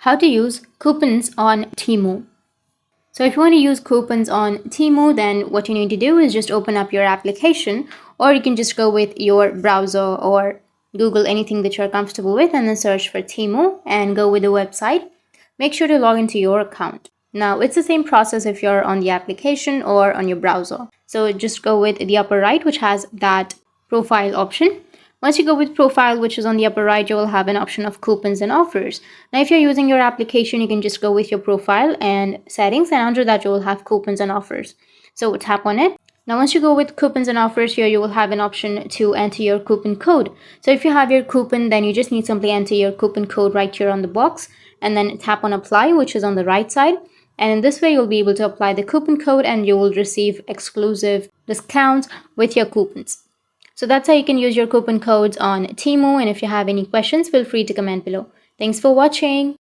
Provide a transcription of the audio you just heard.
How to use coupons on Temu. So if you want to use coupons on Temu, then what you need to do is just open up your application, or you can just go with your browser or Google anything that you're comfortable with and then search for Temu and go with the website. Make sure to log into your account. Now it's the same process if you're on the application or on your browser. So just go with the upper right, which has that profile option. Once you go with profile, which is on the upper right, you will have an option of coupons and offers. Now, if you're using your application, you can just go with your profile and settings, and under that, you will have coupons and offers. So tap on it. Now, once you go with coupons and offers here, you will have an option to enter your coupon code. So if you have your coupon, then you just need simply enter your coupon code right here on the box and then tap on apply, which is on the right side. And in this way, you'll be able to apply the coupon code and you will receive exclusive discounts with your coupons. So that's how you can use your coupon codes on Temu. And if you have any questions, feel free to comment below. Thanks for watching.